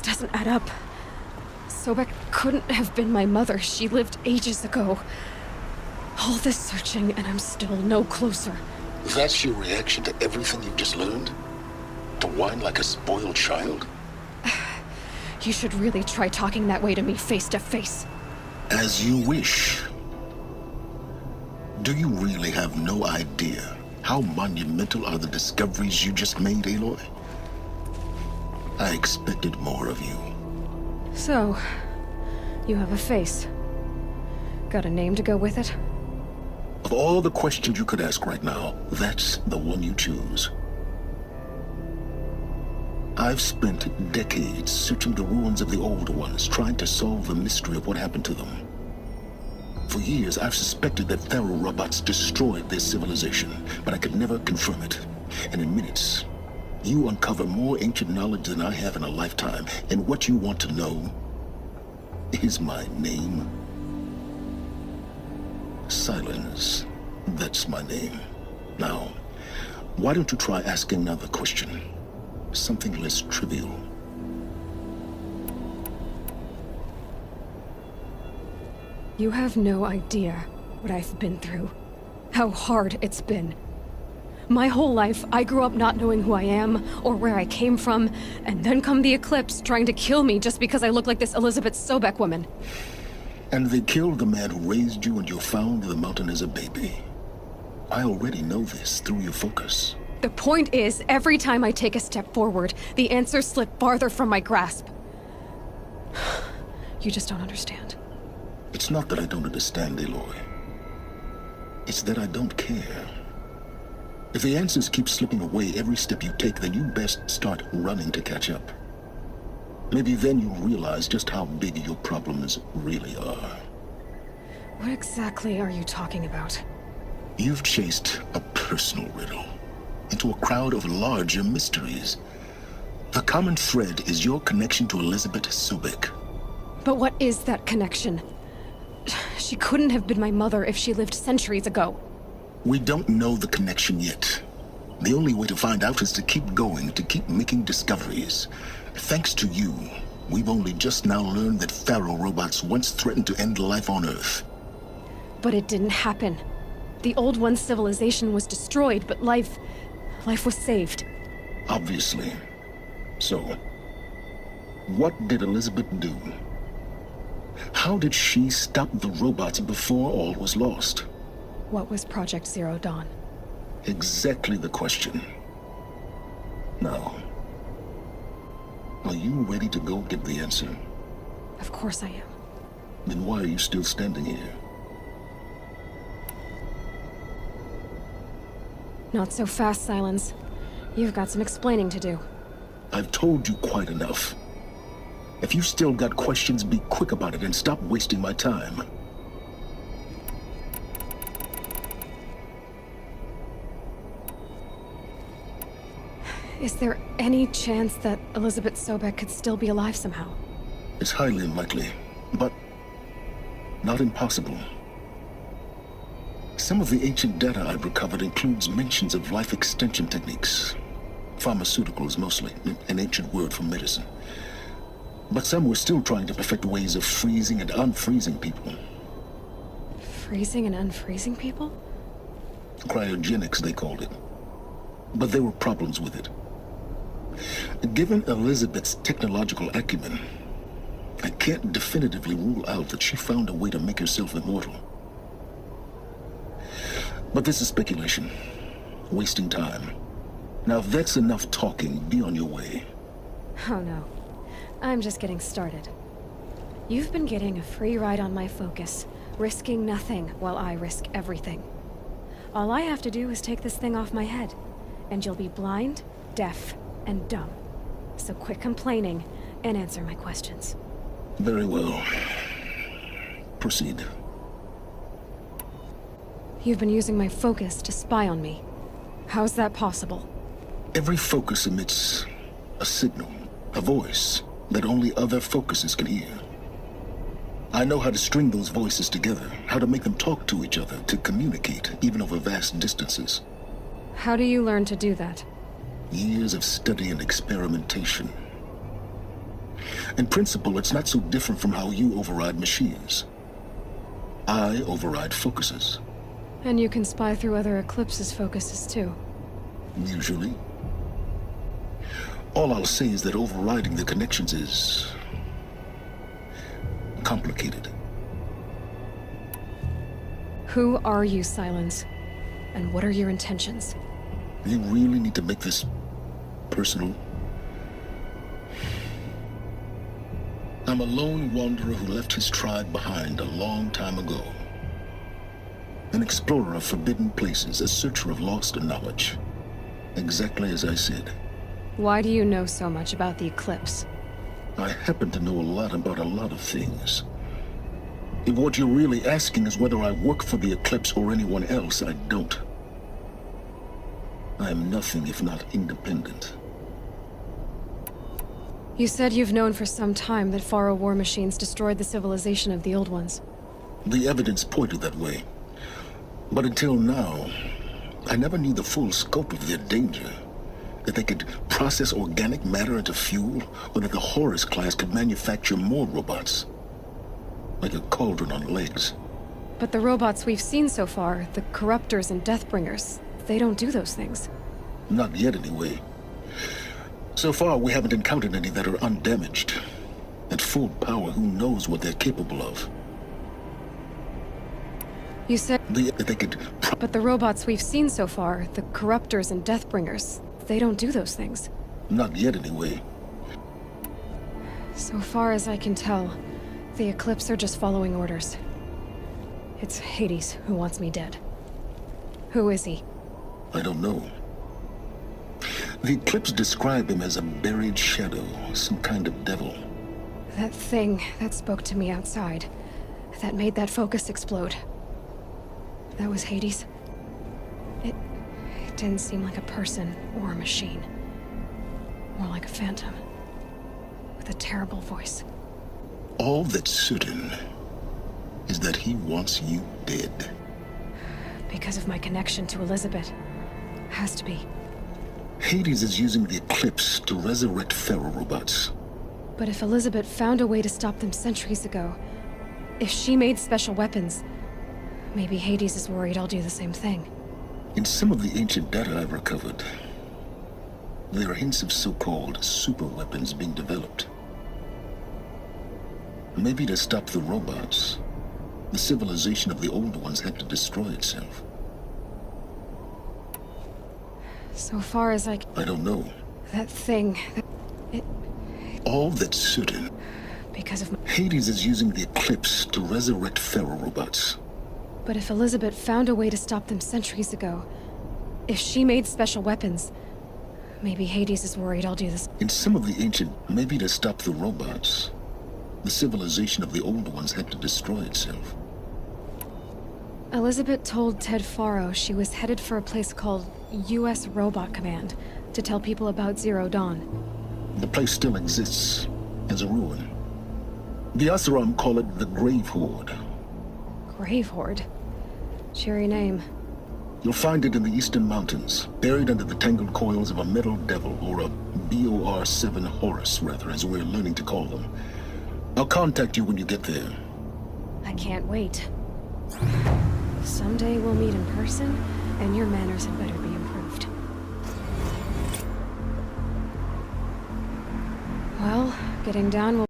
This doesn't add up. Sobek couldn't have been my mother. She lived ages ago. All this searching, and I'm still no closer. That's your reaction to everything you've just learned? To whine like a spoiled child? You should really try talking that way to me face to face. As you wish. Do you really have no idea how monumental are the discoveries you just made, Aloy? I expected more of you. So, you have a face. Got a name to go with it? Of all the questions you could ask right now, that's the one you choose. I've spent decades searching the ruins of the old ones, trying to solve the mystery of what happened to them. For years, I've suspected that Thero robots destroyed their civilization, but I could never confirm it. And in minutes, you uncover more ancient knowledge than I have in a lifetime, and what you want to know is my name. Sylens. That's my name. Now, why don't you try asking another question? Something less trivial. You have no idea what I've been through. How hard it's been. My whole life, I grew up not knowing who I am, or where I came from, and then come the Eclipse trying to kill me just because I look like this Elizabeth Sobek woman. And they killed the man who raised you and you found the mountain as a baby. I already know this through your focus. The point is, every time I take a step forward, the answers slip farther from my grasp. You just don't understand. It's not that I don't understand, Aloy. It's that I don't care. If the answers keep slipping away every step you take, then you best start running to catch up. Maybe then you'll realize just how big your problems really are. What exactly are you talking about? You've chased a personal riddle into a crowd of larger mysteries. The common thread is your connection to Elizabeth Sobek. But what is that connection? She couldn't have been my mother if she lived centuries ago. We don't know the connection yet. The only way to find out is to keep going, to keep making discoveries. Thanks to you, we've only just now learned that Thero robots once threatened to end life on Earth. But it didn't happen. The Old One's civilization was destroyed, but life was saved. Obviously. So, what did Elizabeth do? How did she stop the robots before all was lost? What was Project Zero Dawn? Exactly the question. Now, are you ready to go get the answer? Of course I am. Then why are you still standing here? Not so fast, Sylens. You've got some explaining to do. I've told you quite enough. If you've still got questions, be quick about it and stop wasting my time. Is there any chance that Elizabeth Sobek could still be alive somehow? It's highly unlikely, but not impossible. Some of the ancient data I've recovered includes mentions of life extension techniques. Pharmaceuticals, mostly, an ancient word for medicine. But some were still trying to perfect ways of freezing and unfreezing people. Freezing and unfreezing people? Cryogenics, they called it. But there were problems with it. Given Elizabeth's technological acumen, I can't definitively rule out that she found a way to make herself immortal. But this is speculation. Wasting time. Now, if that's enough talking, be on your way. Oh no. I'm just getting started. You've been getting a free ride on my focus, risking nothing while I risk everything. All I have to do is take this thing off my head, and you'll be blind, deaf, and dumb. So quit complaining and answer my questions. Very well. Proceed. You've been using my focus to spy on me. How's that possible? Every focus emits a signal, a voice, that only other focuses can hear. I know how to string those voices together, how to make them talk to each other, to communicate, even over vast distances. How do you learn to do that? Years of study and experimentation. In principle, it's not so different from how you override machines. I override focuses. And you can spy through other Eclipse's focuses too. Usually. All I'll say is that overriding the connections is complicated. Who are you, Sylens? And what are your intentions? You really need to make this personal? I'm a lone wanderer who left his tribe behind a long time ago. An explorer of forbidden places, a searcher of lost knowledge. Exactly as I said. Why do you know so much about the Eclipse? I happen to know a lot about a lot of things. If what you're really asking is whether I work for the Eclipse or anyone else, I don't. I am nothing if not independent. You said you've known for some time that Faro war machines destroyed the civilization of the Old Ones. The evidence pointed that way. But until now, I never knew the full scope of their danger. That they could process organic matter into fuel, or that the Horus class could manufacture more robots. Like a cauldron on legs. But the robots we've seen so far, the Corruptors and Deathbringers, they don't do those things. Not yet, anyway. So far, we haven't encountered any that are undamaged. At full power, who knows what they're capable of? You said... That they could... But the robots we've seen so far, the Corruptors and Deathbringers, they don't do those things. Not yet, anyway. So far as I can tell, the Eclipse are just following orders. It's Hades who wants me dead. Who is he? I don't know. The Eclipse describe him as a buried shadow, some kind of devil. That thing that spoke to me outside, that made that focus explode. That was Hades. It didn't seem like a person or a machine. More like a phantom. With a terrible voice. All that's certain is that he wants you dead. Because of my connection to Elizabeth. Has to be. Hades is using the Eclipse to resurrect Pharaoh robots. But if Elizabeth found a way to stop them centuries ago, if she made special weapons, maybe Hades is worried I'll do the same thing. In some of the ancient data I've recovered, there are hints of so-called super weapons being developed. Maybe to stop the robots, the civilization of the old ones had to destroy itself. So far as I don't know. That thing... All that's certain... Because of... Hades is using the Eclipse to resurrect Pharaoh robots. But if Elizabeth found a way to stop them centuries ago, if she made special weapons, maybe Hades is worried I'll do this. In some of the ancient... Maybe to stop the robots, the civilization of the old ones had to destroy itself. Elizabeth told Ted Faro she was headed for a place called U.S. Robot Command to tell people about Zero Dawn. The place still exists, as a ruin. The Asuram call it the Grave Horde. Grave Horde? Cheery name. You'll find it in the Eastern Mountains, buried under the tangled coils of a metal devil, or a BOR-7 Horus, rather, as we're learning to call them. I'll contact you when you get there. I can't wait. Someday we'll meet in person, and your manners had better be improved. Well, getting down will